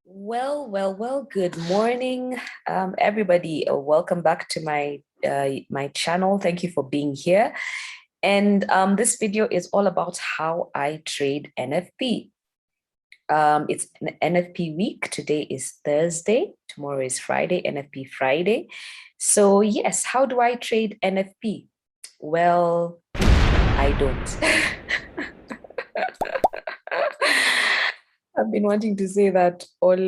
Well, good morning, everybody. Welcome back to my channel. Thank you for being here. And this video is all about how I trade NFP. It's an NFP week. Today is Thursday. Tomorrow is Friday, NFP Friday. So yes, how do I trade NFP? Well, I don't. I've been wanting to say that all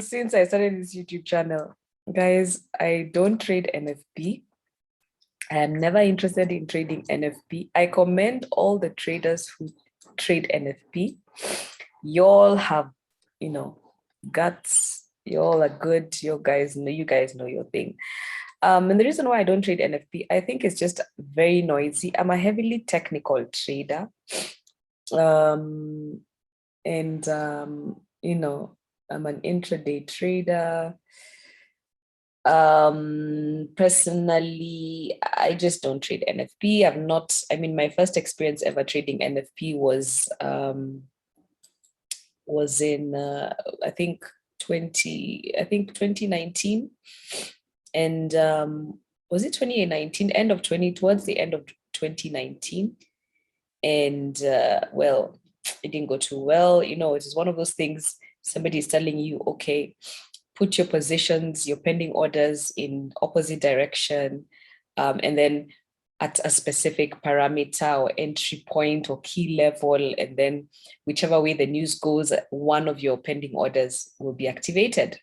since I started this YouTube channel. Guys, I don't trade NFP. I am never interested in trading NFP. I commend all the traders who trade NFP. Y'all have, guts. Y'all are good. You guys know your thing. And the reason why I don't trade NFP, I think it's just very noisy. I'm a heavily technical trader. And I'm an intraday trader. Personally, I just don't trade NFP. My first experience ever trading NFP was in I think 2019, and was it 2019, towards the end of 2019, and well, it didn't go too well. It is one of those things, somebody is telling you, okay, put your positions, your pending orders in opposite direction, and then at a specific parameter or entry point or key level, and then whichever way the news goes, one of your pending orders will be activated.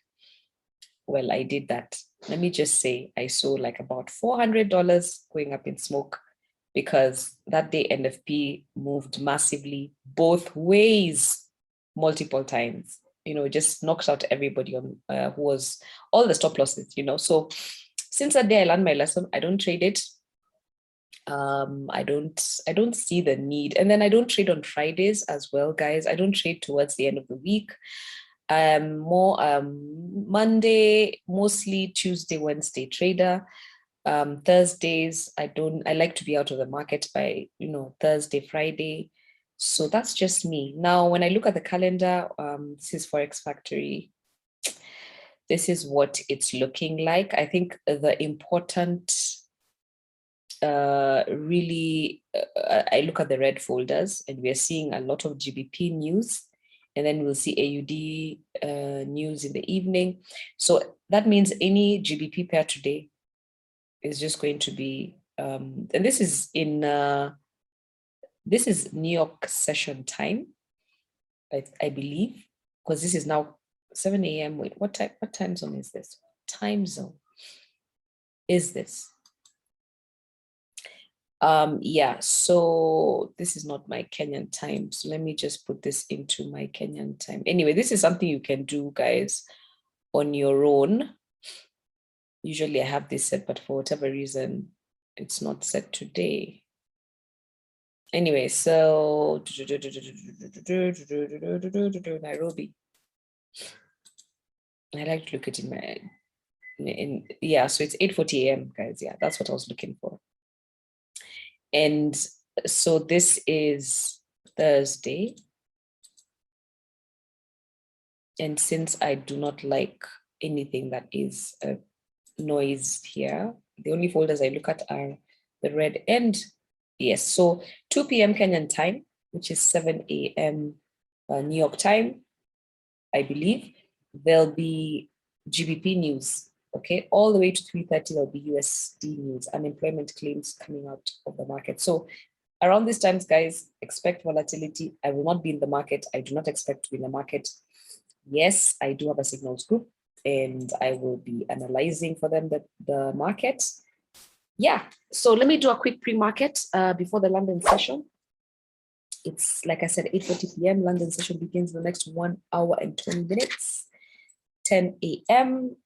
Well, I did that. Let me just say, I saw like about $400 going up in smoke, because that day NFP moved massively both ways, multiple times. Just knocked out everybody on who was all the stop losses. So since that day I learned my lesson. I don't trade it. I don't see the need. And then I don't trade on Fridays as well, guys. I don't trade towards the end of the week. More Monday, mostly Tuesday, Wednesday trader. Thursdays, I like to be out of the market by Thursday, Friday. So that's just me. Now, when I look at the calendar, this is Forex Factory. This is what it's looking like. I think the important, I look at the red folders, and we're seeing a lot of GBP news, and then we'll see AUD news in the evening. So that means any GBP pair today is just going to be, and this is in this is New York session time, I believe, because this is now 7 a.m. Wait, what time zone is this? Time zone is this? Yeah, so this is not my Kenyan time. So let me just put this into my Kenyan time. Anyway, this is something you can do, guys, on your own. Usually I have this set, but for whatever reason, it's not set today. Anyway, so Nairobi. I like to look at it yeah, so it's 8:40 a.m., guys. Yeah, that's what I was looking for. And so this is Thursday. And since I do not like anything that is a noise here, the only folders I look at are the red and yes. So 2 p.m. Kenyan time, which is 7 a.m. New York time, I believe, there'll be GBP news. Okay, all the way to 3:30, there'll be USD news, unemployment claims coming out of the market. So around these times, guys, expect volatility. I will not be in the market. I do not expect to be in the market. Yes, I do have a signals group, and I will be analyzing for them the market. Yeah, so let me do a quick pre-market before the London session. It's, like I said, 8:40 p.m. London session begins in the next 1 hour and 20 minutes, 10 a.m.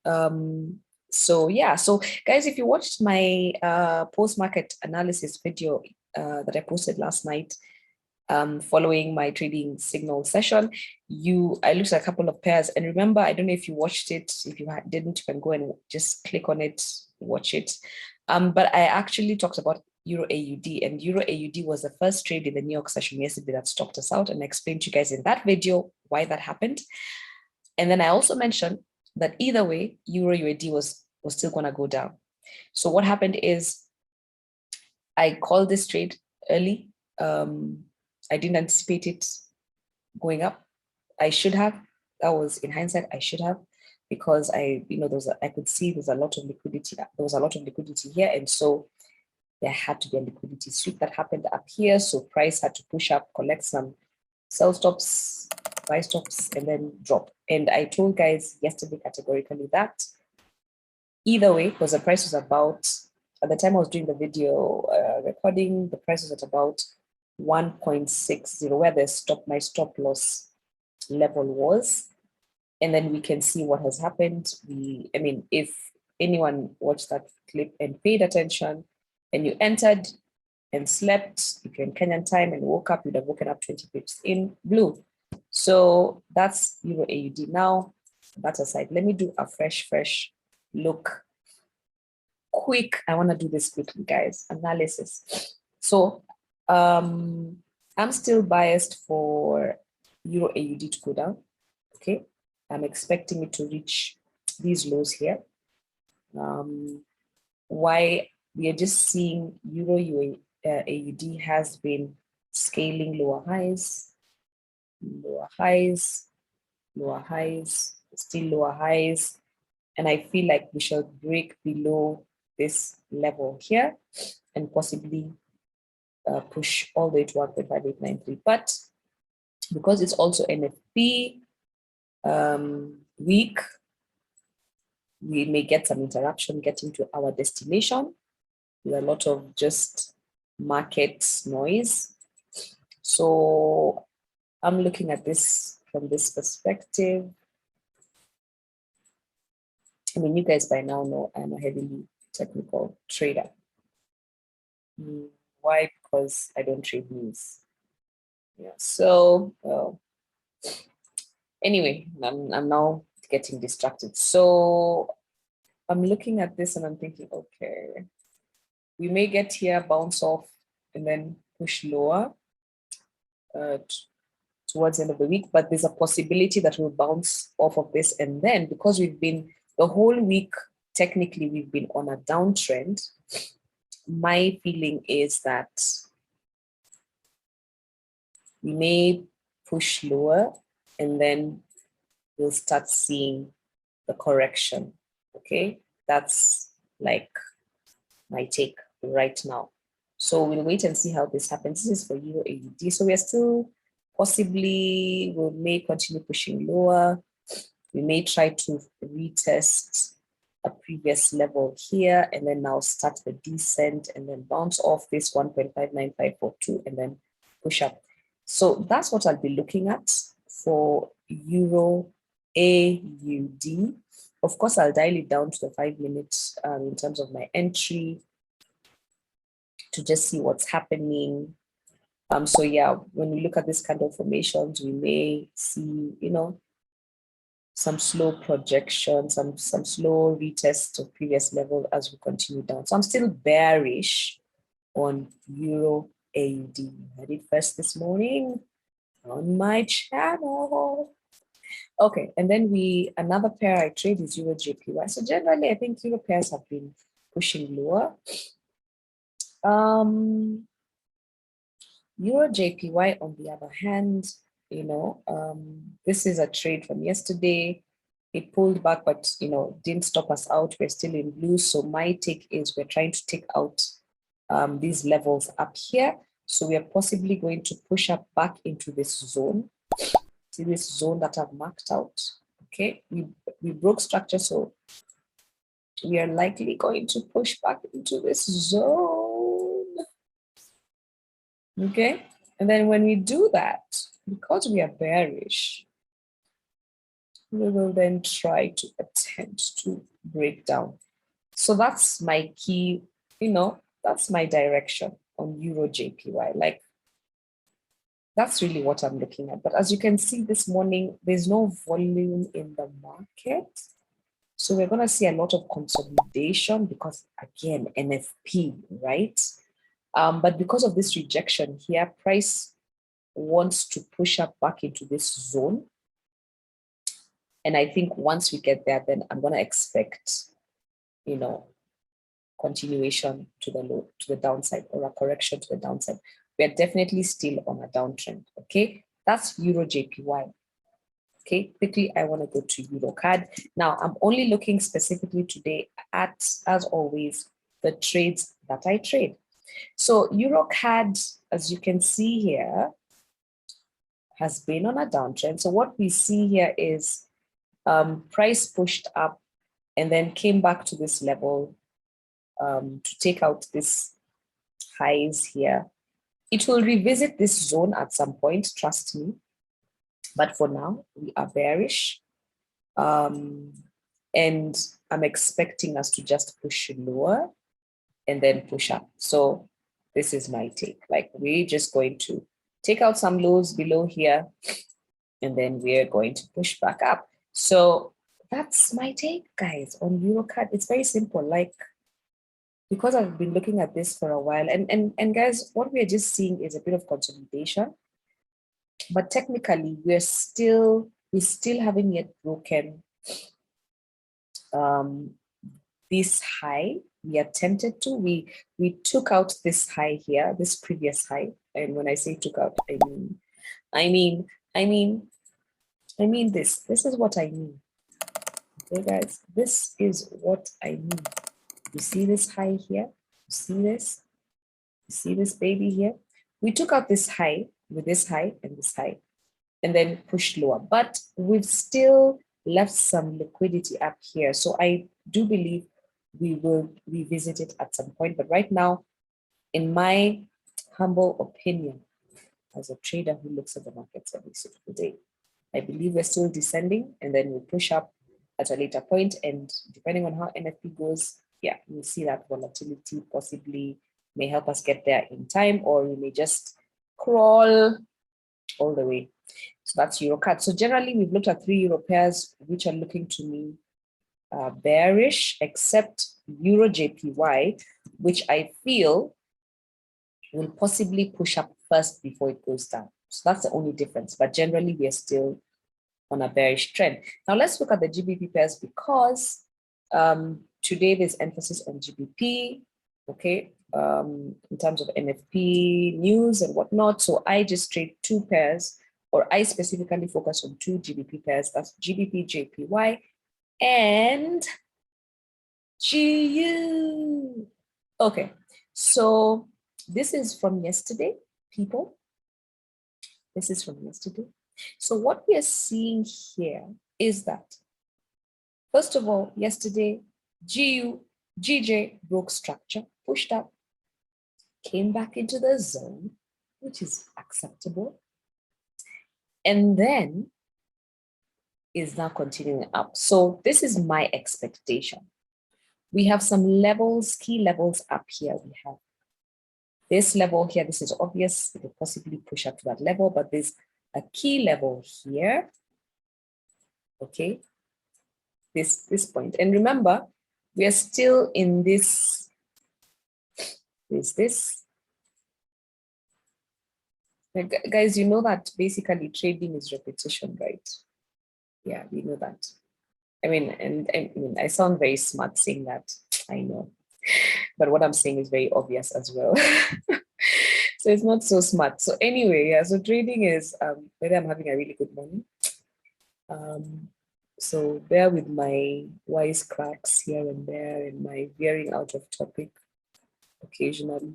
So yeah, so guys, if you watched my post-market analysis video that I posted last night, following my trading signal session, I looked at a couple of pairs, and remember, I don't know if you watched it. If you didn't, you can go and just click on it, watch it. But I actually talked about Euro AUD, and Euro AUD was the first trade in the New York session yesterday that stopped us out, and I explained to you guys in that video why that happened. And then I also mentioned that either way, Euro UAD was still going to go down. So what happened is I called this trade early. I didn't anticipate it going up. I should have. That was in hindsight, I should have, because I could see there's a lot of liquidity. There was a lot of liquidity here, and so there had to be a liquidity sweep that happened up here. So price had to push up, collect some sell stops, buy stops, and then drop. And I told guys yesterday categorically that either way, because the price was about, at the time I was doing the video recording, the price was at about 1.60, where my stop loss level was. And then we can see what has happened. If anyone watched that clip and paid attention, and you entered and slept, if you're in Kenyan time and woke up, you'd have woken up 20 pips in blue. So that's Euro AUD. Now, that aside, let me do a fresh look. Quick, I want to do this quickly, guys. Analysis. So I'm still biased for Euro AUD to go down. Okay, I'm expecting it to reach these lows here. Why? We are just seeing Euro AUD has been scaling lower highs, still lower highs. And I feel like we shall break below this level here and possibly push all the way to 1.5893. But because it's also NFP week, we may get some interruption getting to our destination with a lot of just market noise. So I'm looking at this from this perspective. I mean, you guys by now know I'm a heavily technical trader. Why? Because I don't trade news. Yeah. So anyway, I'm now getting distracted. So I'm looking at this and I'm thinking, okay, we may get here, bounce off, and then push lower towards the end of the week. But there's a possibility that we'll bounce off of this, and then because we've been the whole week, technically we've been on a downtrend. My feeling is that we may push lower and then we'll start seeing the correction. Okay, that's like my take right now. So we'll wait and see how this happens. This is for Euro AUD. So we are still possibly, we may continue pushing lower. We may try to retest a previous level here and then now start the descent and then bounce off this 1.59542 and then push up. So that's what I'll be looking at for Euro AUD. Of course, I'll dial it down to the 5 minutes in terms of my entry to just see what's happening. So yeah, when we look at this kind of formations, we may see, some slow projection, some slow retest of previous level as we continue down. So I'm still bearish on Euro AUD. I did first this morning on my channel. Okay, and then another pair I trade is Euro JPY. So generally, I think Euro pairs have been pushing lower. Euro JPY, on the other hand, this is a trade from yesterday. It pulled back, but didn't stop us out. We're still in blue. So my take is we're trying to take out these levels up here. So we are possibly going to push up back into this zone. See this zone that I've marked out. Okay, we broke structure, so we are likely going to push back into this zone. Okay, and then when we do that, because we are bearish, we will then try to attempt to break down. So that's my key, that's my direction on Euro JPY. Like, that's really what I'm looking at. But as you can see this morning, there's no volume in the market. So we're going to see a lot of consolidation because, again, NFP, right? But because of this rejection here, price wants to push up back into this zone. And I think once we get there, then I'm going to expect, continuation to the low, to the downside, or a correction to the downside. We're definitely still on a downtrend. Okay, that's Euro JPY. Okay, quickly, I want to go to EuroCAD. Now, I'm only looking specifically today at, as always, the trades that I trade. So EuroCAD, as you can see here, has been on a downtrend. So what we see here is price pushed up and then came back to this level to take out this highs here. It will revisit this zone at some point, trust me. But for now, we are bearish. And I'm expecting us to just push lower and then push up. So this is my take. Like, we're just going to take out some lows below here, and then we're going to push back up. So that's my take, guys, on EuroCAD. It's very simple. Like, because I've been looking at this for a while, and guys, what we're just seeing is a bit of consolidation. But technically, we still haven't yet broken this high. We attempted to. We took out this high here, this previous high. And when I say took out, I mean this. This is what I mean. Okay, guys, this is what I mean. You see this high here? You see this? You see this baby here? We took out this high with this high and this high, and then pushed lower. But we've still left some liquidity up here. So I do believe we will revisit it at some point. But right now, in my humble opinion, as a trader who looks at the markets every single day, I believe we're still descending, and then we'll push up at a later point. And depending on how NFP goes, yeah, we'll see that volatility possibly may help us get there in time, or we may just crawl all the way. So that's EuroCAD. So generally, we've looked at 3 Euro pairs, which are looking to me bearish, except Euro JPY, which I feel will possibly push up first before it goes down. So that's the only difference. But generally, we are still on a bearish trend. Now let's look at the GBP pairs, because today there's emphasis on GBP, okay, in terms of NFP news and whatnot. So I just trade 2 pairs, or I specifically focus on 2 GBP pairs. That's GBP JPY and GU. Okay, so this is from yesterday, people. This is from yesterday. So what we are seeing here is that, first of all, yesterday, GJ broke structure, pushed up, came back into the zone, which is acceptable, and then is now continuing up. So this is my expectation. We have some levels, key levels up here. We have this level here. This is obvious. It will possibly push up to that level, but there's a key level here, okay, this point. And remember, we are still in this, guys, you know that basically trading is repetition, right? Yeah, we know that. I mean, I sound very smart saying that, I know, but what I'm saying is very obvious as well. So it's not so smart. So anyway, yeah, so trading is whether I'm having a really good morning. So bear with my wise cracks here and there and my veering out of topic occasionally.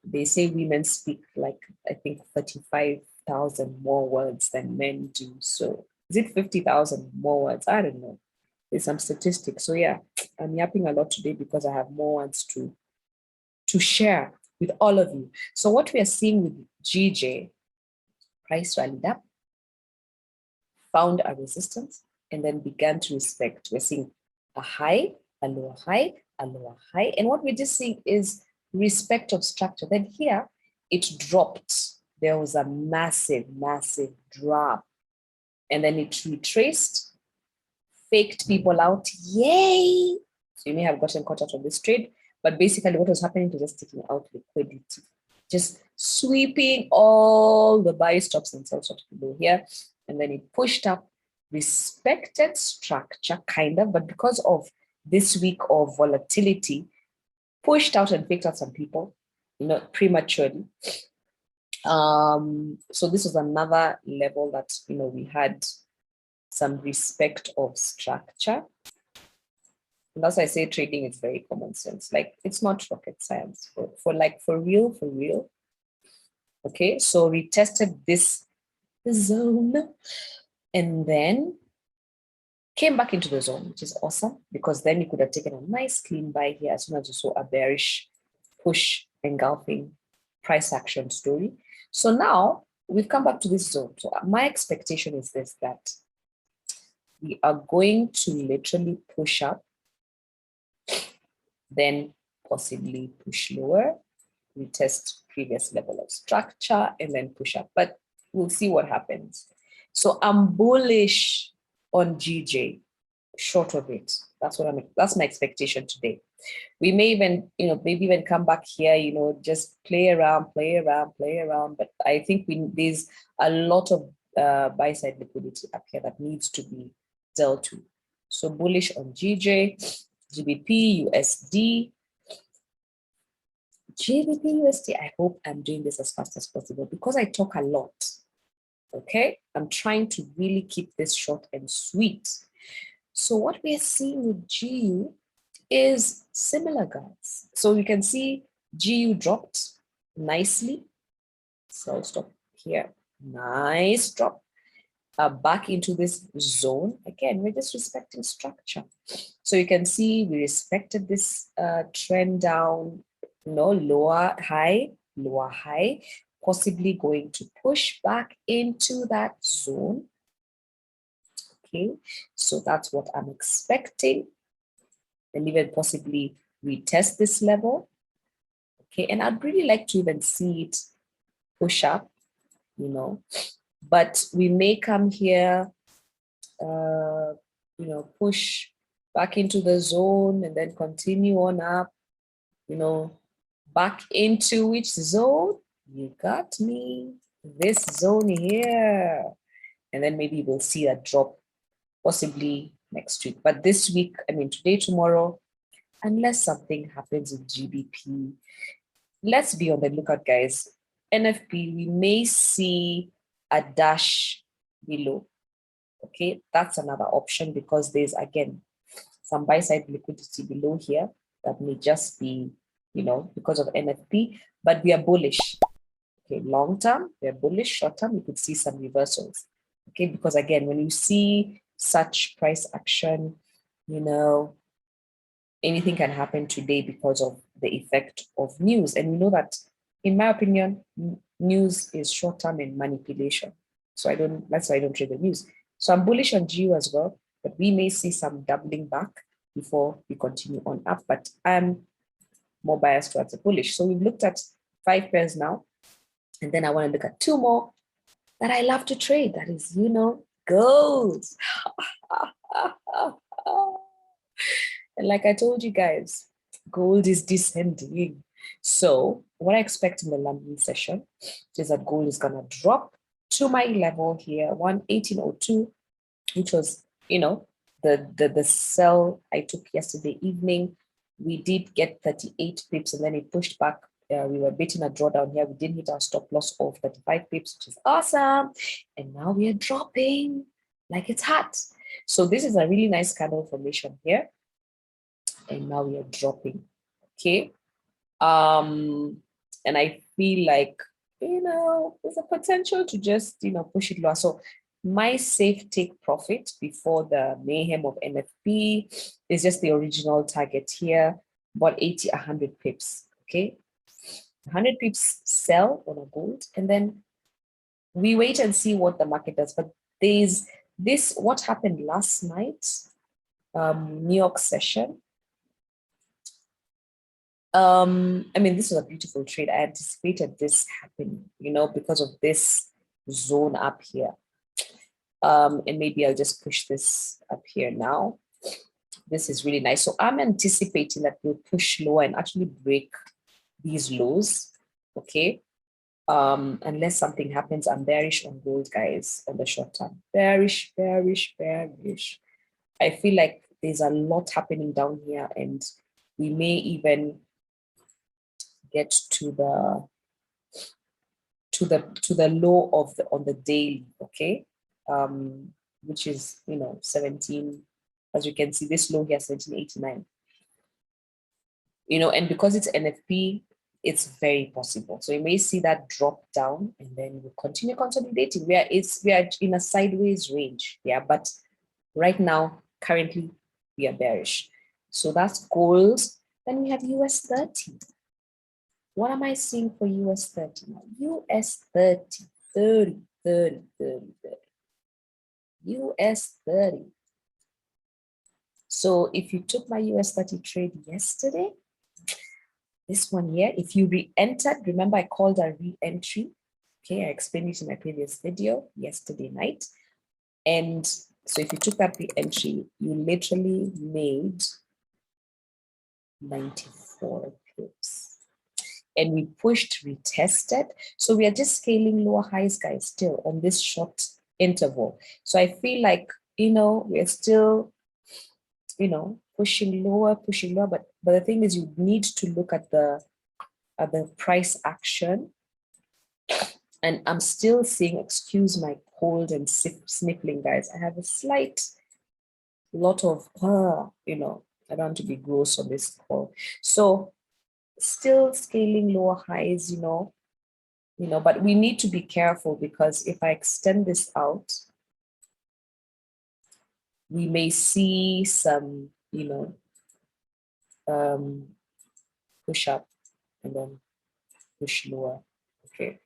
They say women speak like, I think, 35,000 more words than men do. So is it 50,000 more words? I don't know. There's some statistics. So yeah, I'm yapping a lot today because I have more words to share with all of you. So what we are seeing with GJ, price rallied up, found a resistance, and then began to respect. We're seeing a high, a lower high, a lower high. And what we're just seeing is respect of structure. Then here, it dropped. There was a massive, massive drop. And then it retraced, faked people out. Yay! So you may have gotten caught out on this trade, But basically what was happening to just taking out liquidity, just sweeping all the buy stops and sell stops below here. And then it pushed up, respected structure kind of, but because of this week of volatility, pushed out and picked out some people, prematurely. So this was another level that, we had some respect of structure. And that's why I say trading is very common sense. Like, it's not rocket science for real. Okay, so we tested this zone and then came back into the zone, which is awesome, because then you could have taken a nice clean buy here as soon as you saw a bearish push engulfing price action story. So now we've come back to this zone. So my expectation is this, that we are going to literally push up, then possibly push lower, retest previous level of structure, and then push up. But we'll see what happens. So I'm bullish on GJ, short of it. That's my expectation today. We may even, maybe even come back here, just play around. But I think there's a lot of buy side liquidity up here that needs to be dealt to. So bullish on GJ, GBP, USD. GBP, USD, I hope I'm doing this as fast as possible because I talk a lot. Okay, I'm trying to really keep this short and sweet. So what we are seeing with GU is similar, guys. So you can see GU dropped nicely. Sell stop here. Nice drop. Back into this zone. Again, we're just respecting structure. So you can see we respected this trend down, lower high, possibly going to push back into that zone. Okay, so that's what I'm expecting. And even possibly retest this level. Okay, and I'd really like to even see it push up, but we may come here, push back into the zone and then continue on up, back into which zone? You got me, this zone here. And then maybe we'll see a drop possibly next week. But this week, today, tomorrow, unless something happens with GBP, let's be on the lookout, guys. NFP, we may see a dash below. Okay, that's another option because there's, again, some buy side liquidity below here that may just be, because of NFP, but we are bullish. Okay, long term, we are bullish. Short term, you could see some reversals. Okay, because again, when you see such price action, anything can happen today because of the effect of news. And we know that, in my opinion, news is short-term and manipulation. So that's why I don't trade the news. So I'm bullish on GU as well, but we may see some doubling back before we continue on up, but I'm more biased towards the bullish. So we've looked at 5 pairs now, and then I want to look at 2 more that I love to trade. That is, gold. And like I told you guys, gold is descending. So what I expect in the London session is that gold is going to drop to my level here, 118.02, which was, the sell I took yesterday evening. We did get 38 pips and then it pushed back. We were beating a drawdown here. We didn't hit our stop loss of 35 pips, which is awesome. And now we are dropping like it's hot. So this is a really nice candle formation here. And now we are dropping. Okay. And I feel like, there's a potential to just, push it lower. So my safe take profit before the mayhem of NFP is just the original target here, about 80, 100 pips. Okay. 100 pips sell on a gold, and then we wait and see what the market does. But there's this, what happened last night, New York session. This was a beautiful trade. I anticipated this happening, because of this zone up here. And maybe I'll just push this up here now. This is really nice. So I'm anticipating that we'll push lower and actually break these lows, okay? Unless something happens, I'm bearish on gold, guys, on the short term. Bearish, bearish, bearish. I feel like there's a lot happening down here, and we may even get to the low of the on the daily, okay? Which is 17, as you can see, this low here, 1789. And because it's NFP, it's very possible. So you may see that drop down and then we'll continue consolidating. We are in a sideways range. Yeah, but right now, currently, we are bearish. So that's gold. Then we have US 30. What am I seeing for US 30 now? US 30, 30, 30, 30, 30. US 30. So if you took my US 30 trade yesterday, this one here, if you re-entered, remember I called a re-entry. Okay, I explained it in my previous video yesterday night. And so if you took that re-entry, you literally made 94 pips. And we pushed, retested. So we are just scaling lower highs, guys, still on this short interval. So I feel like, we're still, pushing lower, but the thing is, you need to look at the price action. And I'm still seeing, excuse my cold and sniffling, guys. I have a slight lot of, I don't want to be gross on this call. So still scaling lower highs, but we need to be careful, because if I extend this out, we may see some, push up and then push lower. Okay.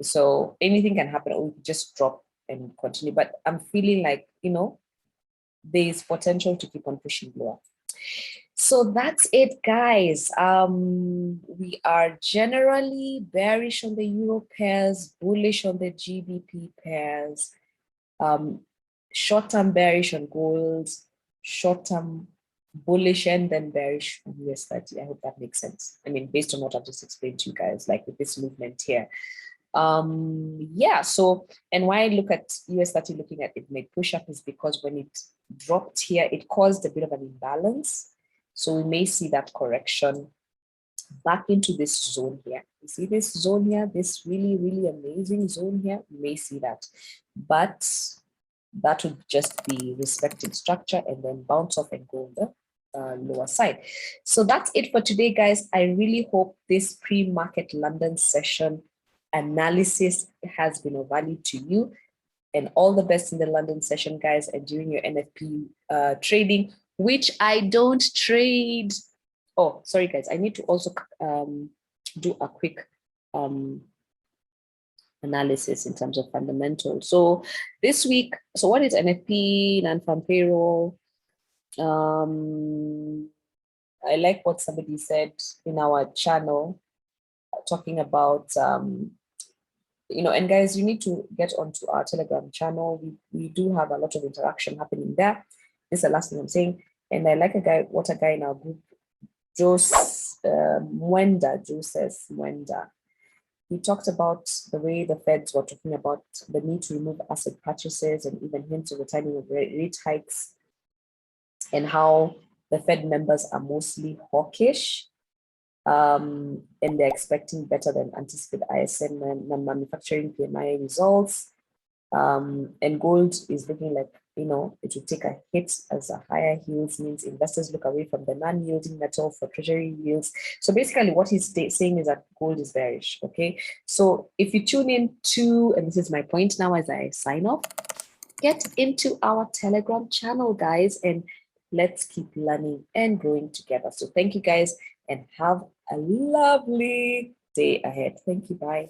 So anything can happen, or we could just drop and continue. But I'm feeling like, there's potential to keep on pushing lower. So that's it, guys. We are generally bearish on the Euro pairs, bullish on the GBP pairs, short-term bearish on gold, short-term bullish and then bearish on US 30. I hope that makes sense. I mean, based on what I've just explained to you guys, like with this movement here. Yeah, so, and why I look at US 30 looking at it made push up is because when it dropped here, it caused a bit of an imbalance. So we may see that correction back into this zone here. You see this zone here, this really, really amazing zone here, you may see that. But that would just be respecting structure and then bounce off and go on the lower side. So that's it for today, guys. I really hope this pre-market London session analysis has been of value to you, and all the best in the London session, guys, and during your NFP trading, which I don't trade. Oh, sorry, guys. I need to also do a quick analysis in terms of fundamentals. So this week, so what is NFP, non-farm payroll? I like what somebody said in our channel, talking about, and guys, you need to get onto our Telegram channel. We do have a lot of interaction happening there. This is the last thing I'm saying. And I like a guy in our group, Joseph Mwenda. He talked about the way the Feds were talking about the need to remove asset purchases and even hints of the timing of rate hikes, and how the Fed members are mostly hawkish, and they're expecting better than anticipated ISM and manufacturing PMI results. And gold is looking like, it will take a hit, as a higher yields means investors look away from the non-yielding metal for treasury yields. So basically what he's saying is that gold is bearish, okay? So if you tune in to, and this is my point now as I sign off, get into our Telegram channel, guys, and let's keep learning and growing together. So thank you, guys, and have a lovely day ahead. Thank you. Bye.